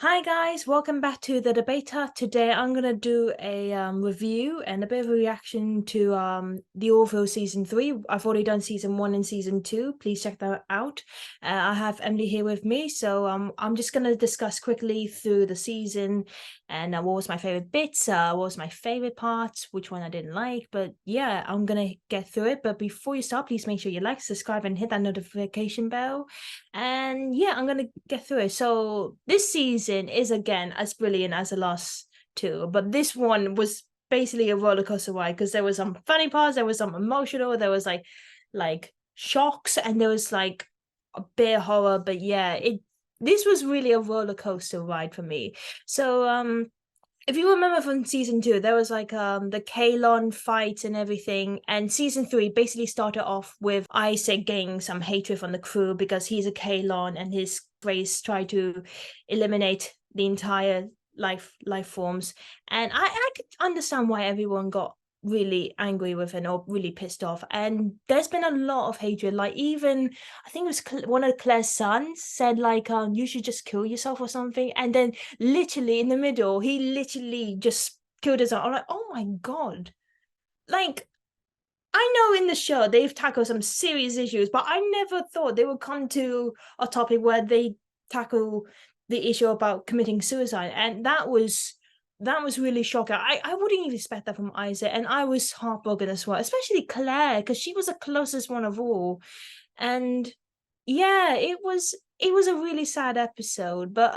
Hi guys, welcome back to the debater. Today I'm gonna do a review and a bit of a reaction to the Orville season 3. I've already done season 1 and season 2. Please check that out. I have Emily here with me, so I'm just gonna discuss quickly through the season and what was my favorite bits, what was my favorite parts, which one I didn't like. But yeah, I'm gonna get through it. But before you start, please make sure you like, subscribe, and hit that notification bell. And yeah, I'm gonna get through it. So this season is again as brilliant as the last two, but this one was basically a roller coaster ride because there was some funny parts, there was some emotional, there was like shocks, and there was like a bit of horror. But yeah, it this was really a roller coaster ride for me. So if you remember from season 2, there was like the Kalon fights and everything, and season 3 basically started off with Isaac getting some hatred from the crew because he's a Kalon and his race tried to eliminate the entire life forms. And I could understand why everyone got really angry with him or really pissed off. And there's been a lot of hatred. Like even I think it was one of Claire's sons said like you should just kill yourself or something, and then literally in the middle, he literally just killed his own. I'm like, oh my god. Like, I know in the show they've tackled some serious issues, but I never thought they would come to a topic where they tackle the issue about committing suicide. And that was really shocking. I wouldn't even expect that from Isaac. And I was heartbroken as well, especially Claire, because she was the closest one of all. And yeah, it was a really sad episode. But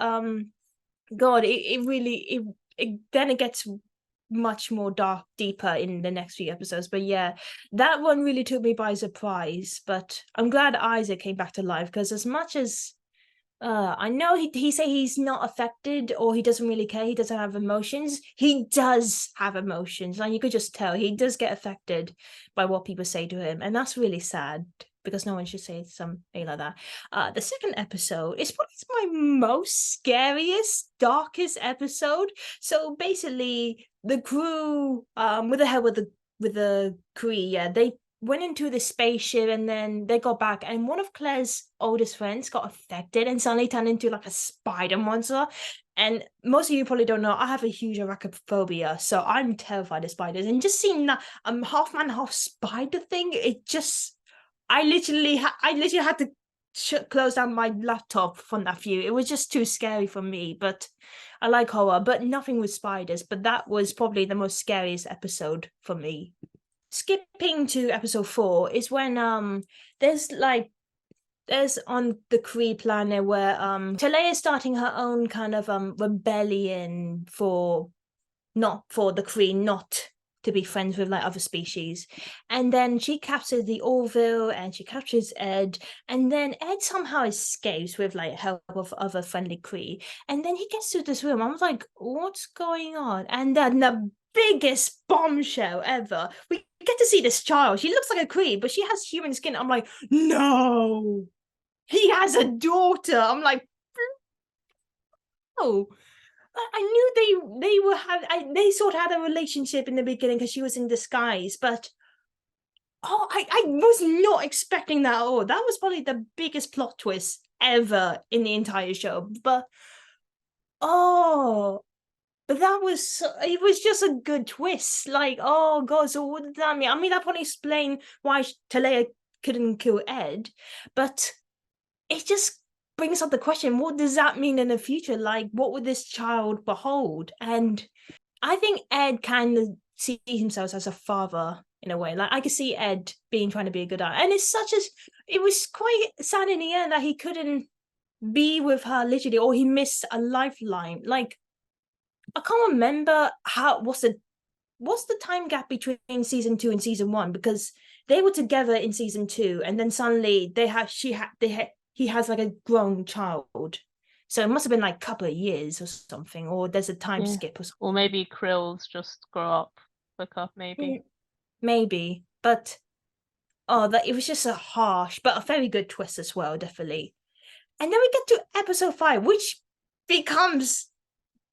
God, it really it then it gets much more dark, deeper in the next few episodes. But yeah, that one really took me by surprise. But I'm glad Isaac came back to life because as much as I know he say he's not affected or he doesn't really care, he doesn't have emotions. He does have emotions, and you could just tell he does get affected by what people say to him, and that's really sad because no one should say something like that. The second episode is probably my most scariest, darkest episode. So basically, the crew, with the help with the Kree, yeah, they went into the spaceship and then they got back, and one of Claire's oldest friends got affected and suddenly turned into like a spider monster. And most of you probably don't know, I have a huge arachnophobia, so I'm terrified of spiders. And just seeing that half man, half spider thing, it just I literally had to close down my laptop from that view. It was just too scary for me. But I like horror, but nothing with spiders. But that was probably the most scariest episode for me. Skipping to episode 4 is when there's on the Kree planet where Talia is starting her own kind of rebellion for not for the Kree not to be friends with like other species. And then she captures the Orville and she captures Ed, and then Ed somehow escapes with like help of other friendly Kree. And then he gets to this room. I was like, what's going on? And then the biggest bombshell ever. We get to see this child. She looks like a Kree, but she has human skin. I'm like, no, he has a daughter. I'm like, oh, I knew they were they sort of had a relationship in the beginning because she was in disguise, but I was not expecting that at all. That was probably the biggest plot twist ever in the entire show. But oh, it was just a good twist. Like, oh god, so what did that mean? I mean, that probably explain why Talia couldn't kill Ed, but it just brings up the question, what does that mean in the future? Like, what would this child behold? And I think Ed kind of sees himself as a father in a way. Like, I could see Ed being trying to be a good dad. And it was quite sad in the end that he couldn't be with her literally, or he missed a lifeline. Like, I can't remember what's the time gap between season 2 and season 1, because they were together in season 2 and then suddenly he has like a grown child, so it must have been like a couple of years or something, or there's a time Yeah. skip or Or something. maybe Krill's just grow up quicker, maybe. Maybe, but oh, that it was just a harsh but a very good twist as well, definitely. And then we get to episode 5, which becomes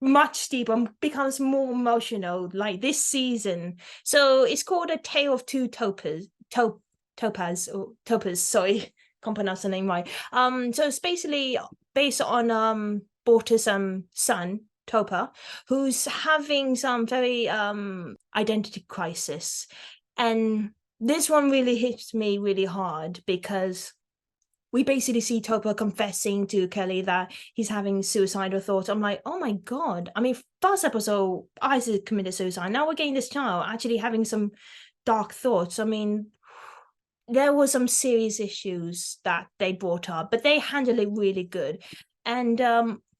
much deeper, becomes more emotional, like this season. So it's called A Tale of Two Topaz, sorry, can't pronounce the name right. So it's basically based on Bortus son, Topa, who's having some very identity crisis. And this one really hits me really hard because we basically see Topa confessing to Kelly that he's having suicidal thoughts. I'm like, oh my God. I mean, first episode, Isaac committed suicide. Now we're getting this child actually having some dark thoughts. I mean, there were some serious issues that they brought up, but they handled it really good. And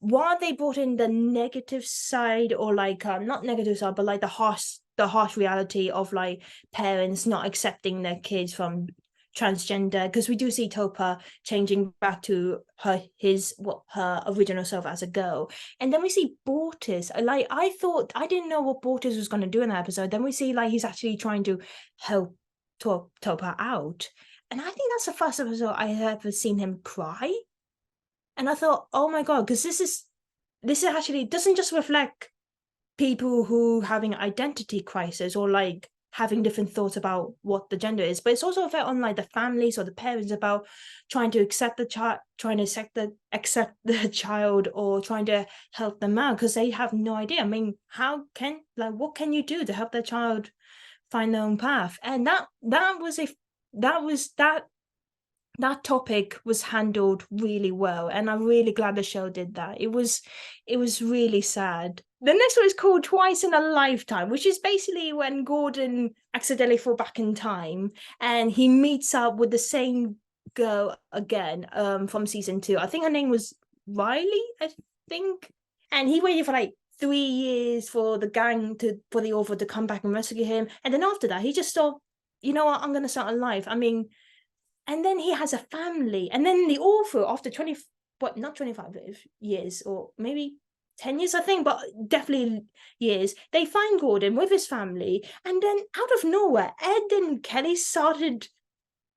while they brought in the negative side, or like not negative side, but like the harsh reality of like parents not accepting their kids from transgender, because we do see Topa changing back to her original self as a girl, and then we see Bortis. Like I thought, I didn't know what Bortis was going to do in that episode. Then we see like he's actually trying to help Topa out, and I think that's the first episode I have ever seen him cry. And I thought, oh my God, because this is actually doesn't just reflect people who having identity crisis or like having different thoughts about what the gender is, but it's also a on like the families or the parents about trying to accept the child, trying to accept the child, or trying to help them out because they have no idea. I mean, what can you do to help their child find their own path? And that topic was handled really well, and I'm really glad the show did that. It was really sad. The next one is called Twice in a Lifetime, which is basically when Gordon accidentally fall back in time and he meets up with the same girl again from season 2. I think her name was Riley, I think. And he waited for like 3 years for for the author to come back and rescue him. And then after that, he just thought, you know what, I'm gonna start a life. I mean, and then he has a family, and then the author, after 20, what, not 25 years, or maybe 10 years, I think, but definitely years, they find Gordon with his family, and then out of nowhere, Ed and Kelly started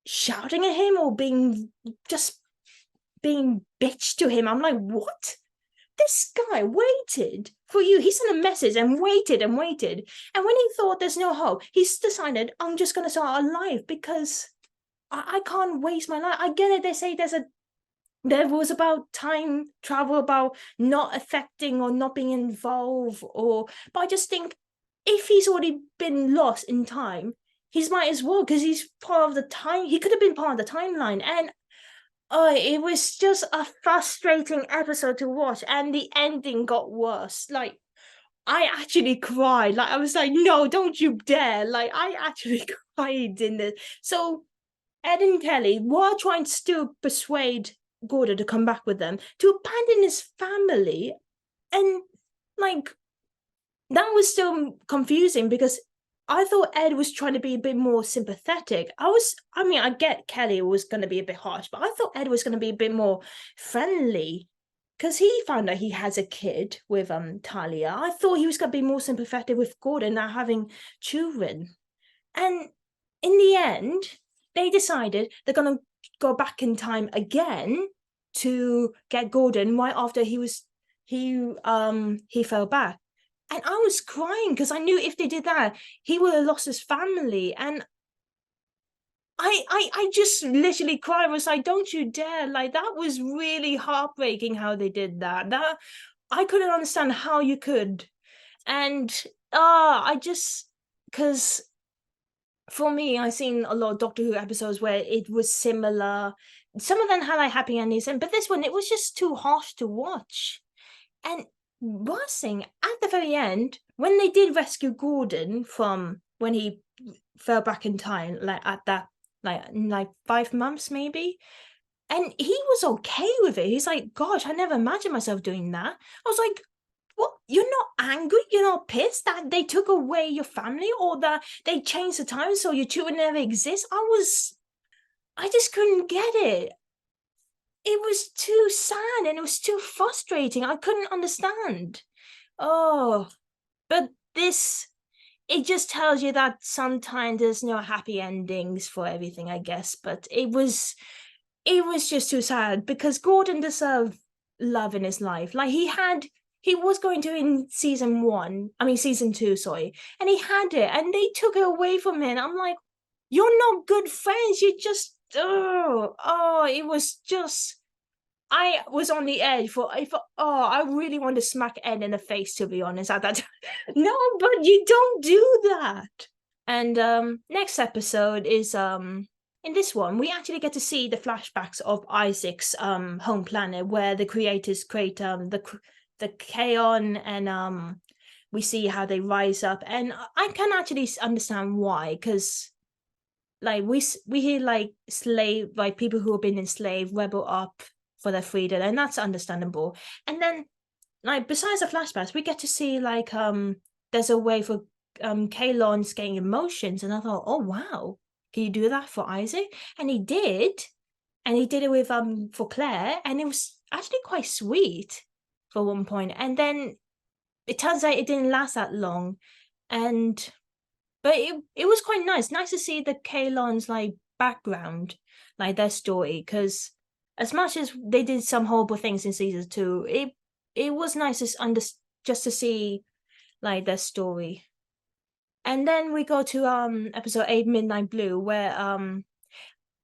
shouting at him or being bitch to him. I'm like, what? This guy waited for you. He sent a message and waited and waited. And when he thought there's no hope, he's decided, I'm just going to start a life because I can't waste my life. I get it. They say there was about time travel, about not affecting or not being involved, but I just think if he's already been lost in time, he might as well, because he's part of the time. He could have been part of the timeline, and it was just a frustrating episode to watch, and the ending got worse. Like I actually cried. Like I was like, no, don't you dare! Like I actually cried in this. So Ed and Kelly were trying to still persuade Gordon to come back with them, to abandon his family. And like that was still confusing because I thought Ed was trying to be a bit more sympathetic. I get Kelly was going to be a bit harsh, but I thought Ed was going to be a bit more friendly because he found out he has a kid with Talia. I thought he was going to be more sympathetic with Gordon not having children. And in the end, they decided they're going to go back in time again to get Gordon right after he fell back. And I was crying because I knew if they did that, he would have lost his family. And I just literally cried. I was like, don't you dare. Like, that was really heartbreaking how they did that. That I couldn't understand how you could. And because for me, I've seen a lot of Doctor Who episodes where it was similar. Some of them had like happy endings, but this one, it was just too harsh to watch. And worst thing, at the very end, when they did rescue Gordon from when he fell back in time, like at that, like 5 months maybe, and he was okay with it. He's like, "Gosh, I never imagined myself doing that." I was like, "What? You're not angry? You're not pissed that they took away your family or that they changed the time so your children never exist?" I just couldn't get it. It was too sad and it was too frustrating. I couldn't understand. Oh, but it just tells you that sometimes there's no happy endings for everything, I guess. But it was just too sad because Gordon deserved love in his life. Like he was going to in season 2, sorry, and he had it, and they took it away from him. I'm like, you're not good friends. You just it was just I was on the edge for I really wanted to smack Ed in the face, to be honest, at that time. No, but you don't do that. And next episode is in this one, we actually get to see the flashbacks of Isaac's home planet, where the creators create the Kaon, and we see how they rise up, and I can actually understand why, because like we hear like people who have been enslaved rebel up for their freedom, and that's understandable. And then like besides the flashbacks, we get to see like there's a way for Kalon's getting emotions, and I thought, oh wow, can you do that for Isaac? And he did, and he did it with for Claire, and it was actually quite sweet for one point. And then it turns out it didn't last that long, and but it was quite nice to see the Kalon's like background, like their story, because as much as they did some horrible things in season 2, it was nice just to see like their story. And then we go to episode 8, Midnight Blue, where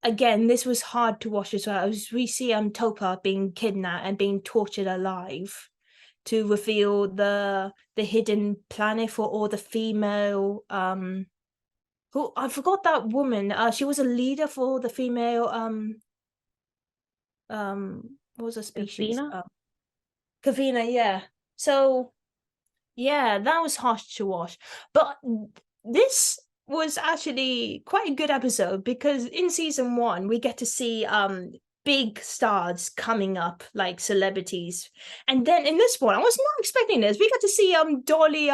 again this was hard to watch as well, as we see Topa being kidnapped and being tortured alive to reveal the hidden planet for all the female who I forgot that woman. She was a leader for the female what was her species? Athena? Kavina, yeah. So yeah, that was harsh to watch. But this was actually quite a good episode, because in season 1 we get to see big stars coming up, like celebrities. And then in this one, I was not expecting this. We got to see Dolly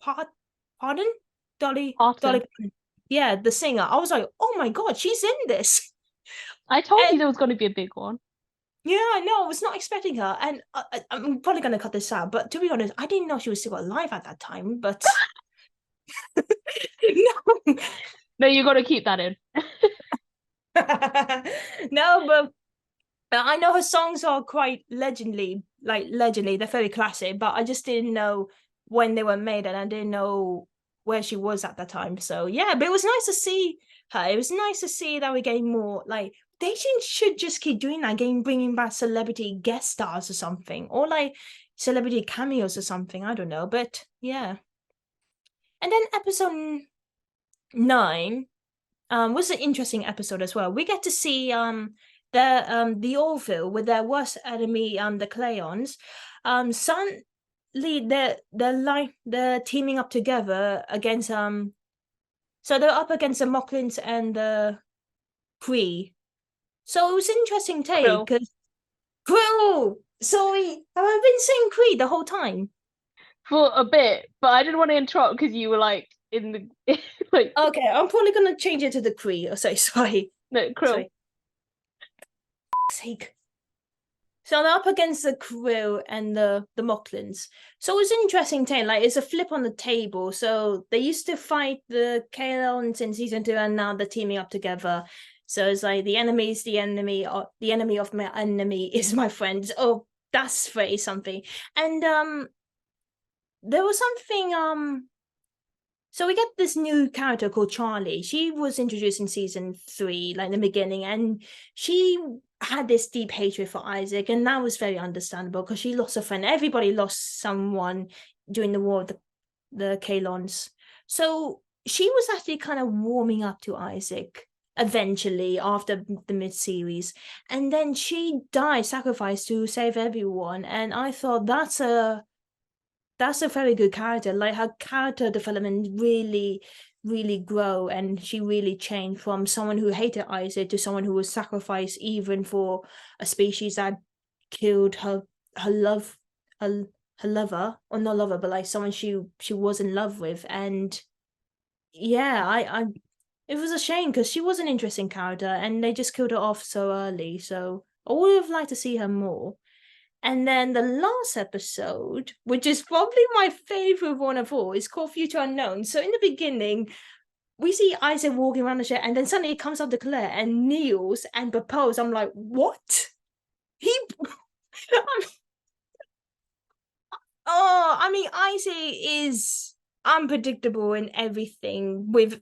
Pardon? Dolly Parton. Parton. Yeah, the singer. I was like, oh my god, she's in this. I told And you there was going to be a big one. yeah, I know. I was not expecting her, and I'm probably gonna cut this out. But to be honest, I didn't know she was still alive at that time. But no, No, you got to keep that in. no, but I know her songs are quite legendary, like legendary. They're very classic, but I just didn't know when they were made, and I didn't know where she was at the time. So yeah, but it was nice to see her. It was nice to see that we're getting more like they should just keep doing that, bringing back celebrity guest stars or something, or like celebrity cameos or something. I don't know, but yeah. And then episode 9 was an interesting episode as well. We get to see the Orville with their worst enemy, the Clayons. Suddenly they're teaming up together against so they're up against the Mocklins and the Kree. So it was an interesting take, Krill. because Krill. Sorry, have I been saying Kree the whole time? For a bit, but I didn't want to interrupt because you were like in the like Okay, I'm probably gonna change it to the Kree. Or say sorry. no Krill. Sorry. Sake. So they're up against the Krill and the Mocklins. So it's an interesting take. Like it's a flip on the table. So they used to fight the Kalons in season 2, and now they're teaming up together. So it's like the enemy is the enemy, or the enemy of my enemy is my friend. Oh, that's very something. And there was something so we get this new character called Charlie. She was introduced in season 3, like in the beginning, and she had this deep hatred for Isaac, and that was very understandable because she lost a friend. Everybody lost someone during the war of the Kalons. So she was actually kind of warming up to Isaac eventually after the mid-series. And then she died, sacrificed to save everyone. And I thought that's a very good character. Like her character development really grow, and she really changed from someone who hated Isaac to someone who was sacrificed even for a species that killed her lover, or not lover, but like someone she was in love with. And yeah, I it was a shame because she was an interesting character and they just killed her off so early. So I would have liked to see her more. And then the last episode, which is probably my favorite one of all, is called Future Unknown. So in the beginning, we see Isaac walking around the shed, and then suddenly he comes up to Claire and kneels and proposes. I'm like, what? He I mean, Isaac is unpredictable in everything with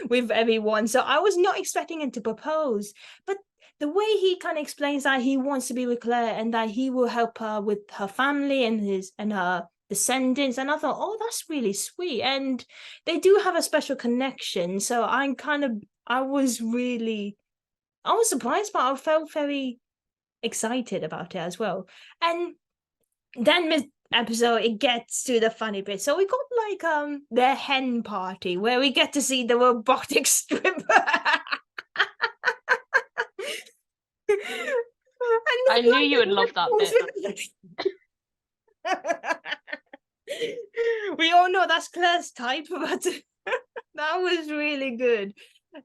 with everyone. So I was not expecting him to propose. But the way he kind of explains that he wants to be with Claire and that he will help her with her family and her descendants, and I thought, oh, that's really sweet, and they do have a special connection. So I was surprised, but I felt very excited about it as well. And then mid episode it gets to the funny bit. So we got like their hen party where we get to see the robotic stripper. And I then knew like you would love that bit. we all know that's Claire's type, but that was really good.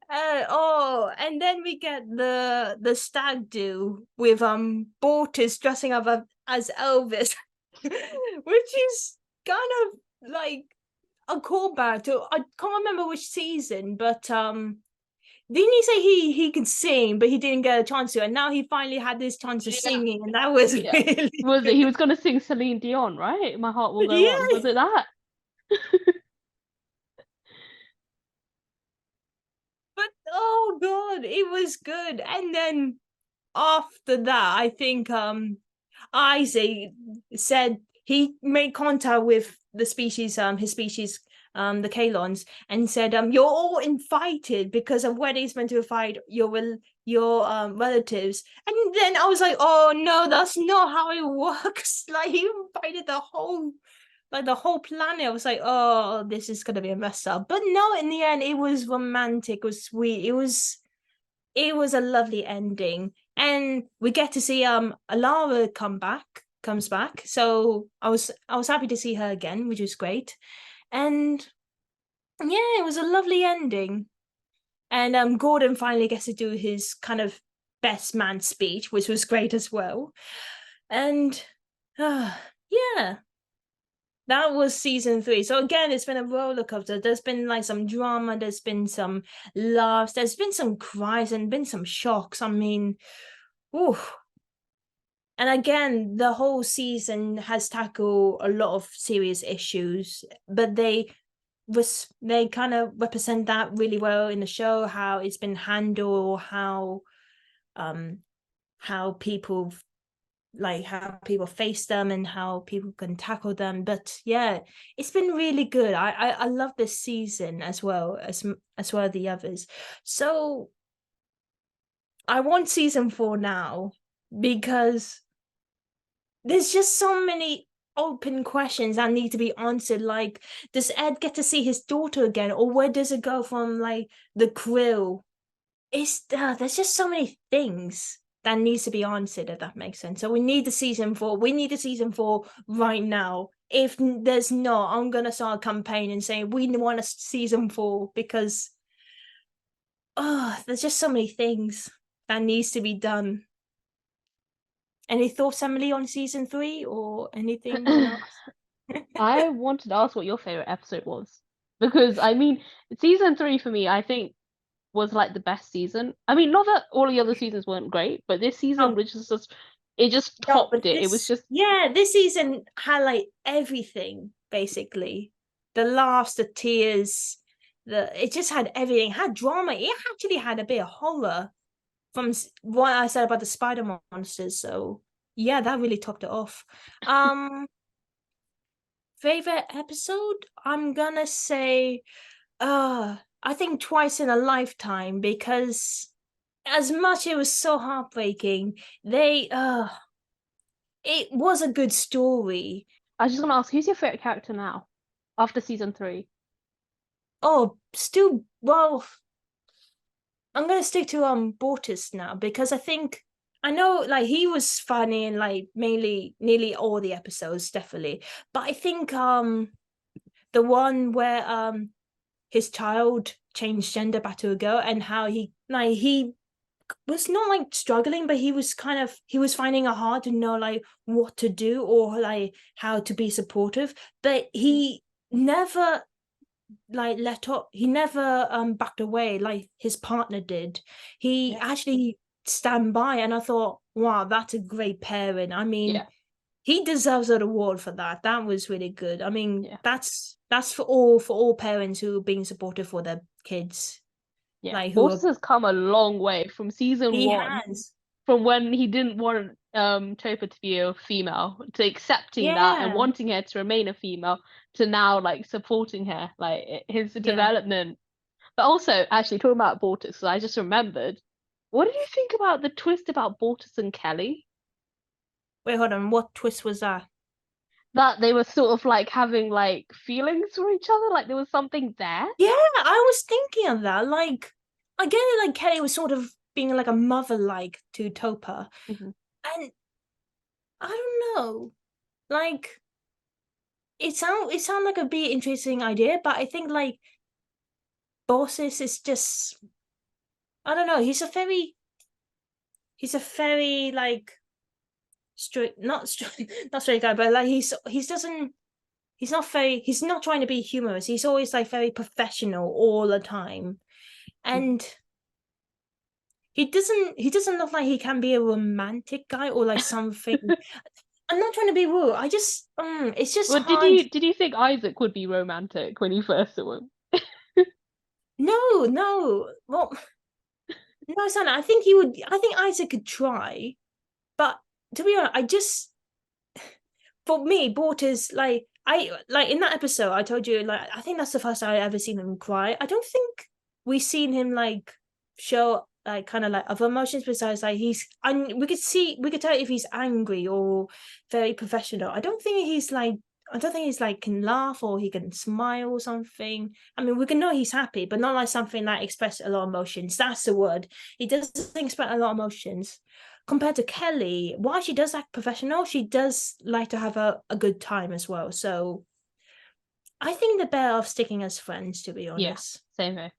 And then we get the stag do with Bortus dressing up as Elvis, which is kind of like a callback to, I can't remember which season, but didn't he say he could sing, but he didn't get a chance to, and now he finally had this chance of Yeah. singing, and that was Yeah. really Was it? good. He was gonna sing Celine Dion, right? My heart will go on. Yeah, Was it that? but oh god, it was good. And then after that, I think Isaac said he made contact with the species, his species, the Kalons, and said, you're all invited because of where he's meant to invite your relatives. And then I was like, oh no, that's not how it works. Like he invited the whole planet. I was like, oh, this is gonna be a mess up. But no, in the end, it was romantic, it was sweet, it was a lovely ending. And we get to see Alara comes back. So I was happy to see her again, which was great. And yeah, it was a lovely ending. And Gordon finally gets to do his kind of best man speech, which was great as well. And yeah, that was season 3. So again, it's been a roller coaster. There's been like some drama, there's been some laughs, there's been some cries, and been some shocks. I mean, ooh. And again, the whole season has tackled a lot of serious issues, but they kind of represent that really well in the show, how it's been handled, how people how people face them and how people can tackle them. But yeah, it's been really good. I love this season as well as the others. So I want season 4 now because there's just so many open questions that need to be answered. Like, does Ed get to see his daughter again, or where does it go from like the krill? There's just so many things that needs to be answered, if that makes sense. So we need the season 4. We need the season 4 right now. If there's not, I'm gonna start a campaign and say we want a season 4 because there's just so many things that needs to be done. Any thoughts, Emily, on season 3 or anything you want to ask? I wanted to ask what your favorite episode was because I mean, season 3 for me, I think was like the best season. I mean, not that all the other seasons weren't great, but this season, Oh, which is just it just no, but topped it. It was just this season had like everything basically. The laughs, the tears, it just had everything. It had drama. It actually had a bit of horror from what I said about the spider monsters. So yeah, that really topped it off. Favorite episode? I'm gonna say, I think Twice in a Lifetime, because as much it was so heartbreaking, it was a good story. I was just gonna ask, who's your favorite character now after season 3? Oh, still, well, I'm gonna stick to Bortus now because I know like he was funny in like mainly nearly all the episodes, definitely. But I think the one where his child changed gender back to a girl, and how he was not like struggling, but he was finding it hard to know like what to do or like how to be supportive, but he never like let up, he never backed away like his partner did. He Yeah. actually stand by, and I thought, wow, that's a great pairing. I mean, Yeah. he deserves an award for that. That was really good. I mean, Yeah. that's for all parents who are being supportive for their kids. Yeah, like who Bortus are has come a long way from season he one, has. from when he didn't want Topa to be a female, to accepting that and Yeah, wanting her to remain a female, to now like supporting her, like his yeah. development. But also, actually talking about Bortus, so I just remembered. What did you think about the twist about Bortus and Kelly? Wait, hold on. What twist was that? That they were sort of like having like feelings for each other, like there was something there. Yeah, I was thinking of that. Like, I get it. Like Kelly was sort of being like a mother, like to Topa, Hmm. and I don't know. Like, it sound like a be interesting idea, but I think like Bosses is just I don't know. He's a very like straight, not straight, not straight guy, but like he's doesn't he's not trying to be humorous. He's always like very professional all the time, Hmm. and he doesn't look like he can be a romantic guy or like something. I'm not trying to be rude. I just it's just Well, hard. did you think Isaac would be romantic when you first saw him? No, no. Well, no, Sana. I think Isaac could try, but to be honest, I just for me, Borters like I like in that episode. I told you like I think that's the first time I ever seen him cry. I don't think we've seen him like show like kind of like other emotions besides like we could tell if he's angry or very professional. I don't think he's like can laugh or he can smile or something. I mean, we can know he's happy, but not like something that expresses a lot of emotions. That's the word. He doesn't express a lot of emotions compared to Kelly. While she does act professional, she does like to have a good time as well. So I think they're better off sticking as friends, to be Yeah, honest. same here.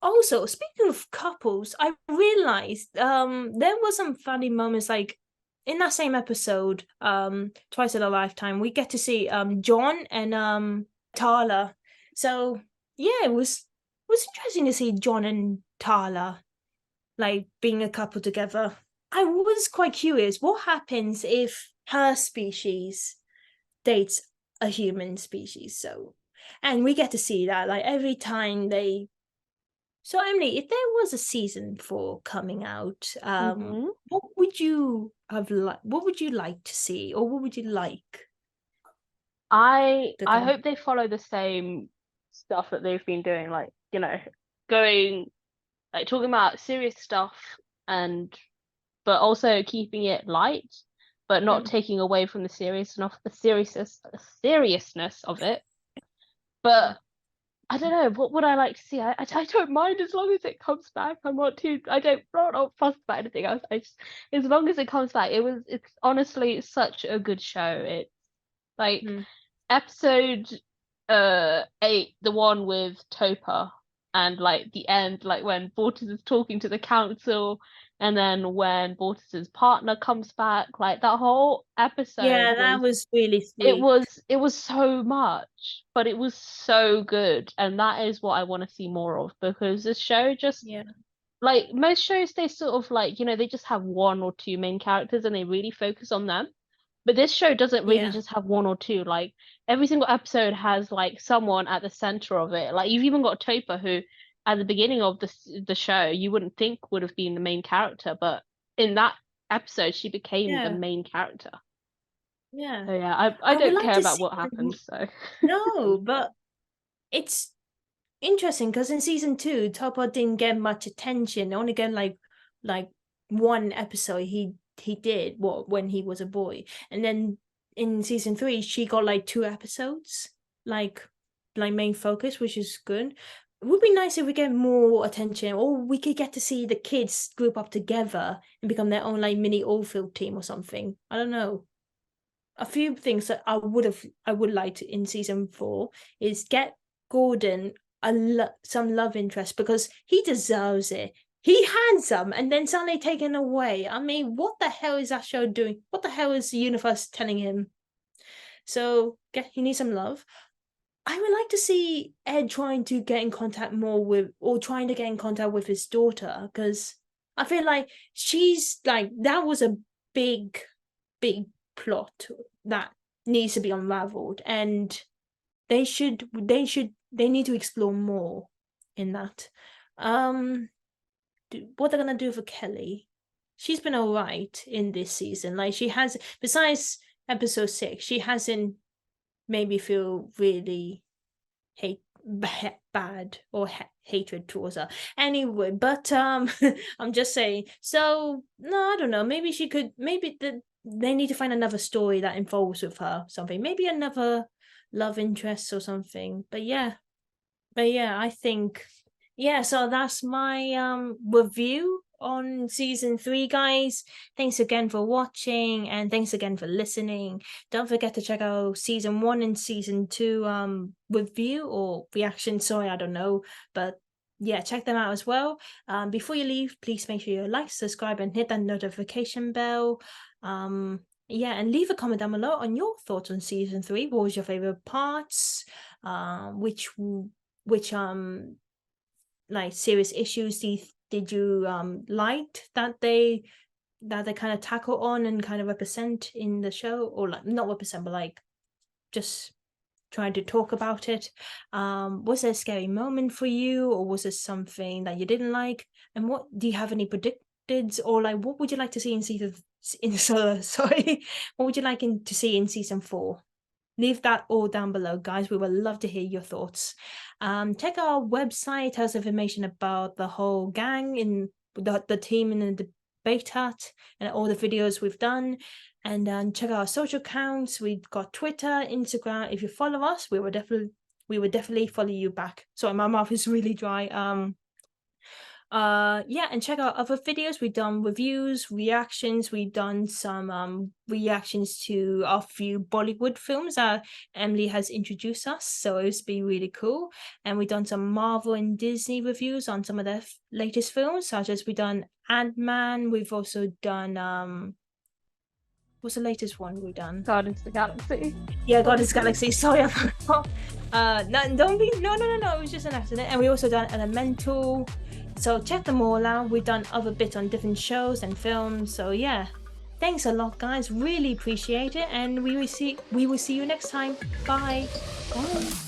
Also, speaking of couples, I realized there was some funny moments like in that same episode, Twice in a Lifetime, we get to see John and Tala. So yeah, it was interesting to see John and Tala like being a couple together. I was quite curious what happens if her species dates a human species. So, and we get to see that like every time they. So, Emily, if there was a season 4 coming out, Hmm. what would you have like? What would you like to see, or what would you like to I come? hope they follow the same stuff that they've been doing, like, going like talking about serious stuff and but also keeping it light, but not Mm, taking away from the seriousness of it. yeah, But I don't know, what would I like to see? I don't mind as long as it comes back. I don't not fussed about anything else. I just as long as it comes back, it's honestly such a good show. It's like mm. episode 8, the one with Topa, and like the end, like when Bortus is talking to the council, and then when Bortus's partner comes back, like that whole episode Yeah, that was was really it sweet. was it was so much, but it was so good, and that is what I want to see more of, because this show just Yeah, like most shows, they sort of like, they just have one or two main characters and they really focus on them. But this show doesn't really yeah, just have one or two. Like every single episode has like someone at the center of it. Like you've even got Topa, who at the beginning of the show you wouldn't think would have been the main character, but in that episode she became the yeah, main character. yeah. So yeah, I I would don't like care to about see what happens. So no, but it's interesting because in season 2, Topper didn't get much attention. Only get like one episode he did what when he was a boy, and then in season 3 she got like 2 episodes, like main focus, which is good. It would be nice if we get more attention, or we could get to see the kids group up together and become their own like mini Oldfield team or something. I don't know. A few things that I would like to in season 4 is get Gordon some love interest because he deserves it. He had some and then suddenly taken away. I mean, what the hell is that show doing? What the hell is the universe telling him? So get he needs some love. I would like to see Ed trying to get in contact more with, or trying to get in contact with his daughter, because I feel like she's like that was a big, big plot that needs to be unraveled, and they need to explore more in that. What they're gonna do for Kelly? She's been all right in this season. Like she has, besides episode 6, she hasn't made me feel really bad or hatred towards her. Anyway, but I'm just saying. So no, I don't know. Maybe she could. Maybe they need to find another story that involves with her. Something. Maybe another love interest or something. But yeah, I think yeah, so that's my review on season 3, guys. Thanks again for watching and thanks again for listening. Don't forget to check out season 1 and season 2 review or reaction, sorry, I don't know, but yeah, check them out as well. Before you leave, please make sure you like, subscribe and hit that notification bell. Yeah, and leave a comment down below on your thoughts on season 3. What was your favorite parts? Which like serious issues did you liked that they kind of tackle on and kind of represent in the show, or like not represent but like just trying to talk about it? Was there a scary moment for you, or was it something that you didn't like? And what do you have any predicted, or like what would you like to see in sorry, what would you like to see in season 4? Leave that all down below, guys. We would love to hear your thoughts. Check our website, tells information about the whole gang in the team in the debate hut and all the videos we've done. And check out our social accounts. We've got Twitter, Instagram. If you follow us, we would definitely follow you back. Sorry, my mouth is really dry. Yeah, and check out other videos. We've done reviews, reactions. We've done some reactions to a few Bollywood films that Emily has introduced us, so it's been really cool. And we've done some Marvel and Disney reviews on some of their latest films, such as we've done Ant-Man. We've also done what's the latest one we've done? Guardians of the Galaxy. Yeah, Guardians Galaxy. Sorry, I forgot. No, don't be. No. It was just an accident. And we also done Elemental. So check them all out. We've done other bits on different shows and films. So yeah, thanks a lot, guys. Really appreciate it. And we will see you next time. Bye. Bye.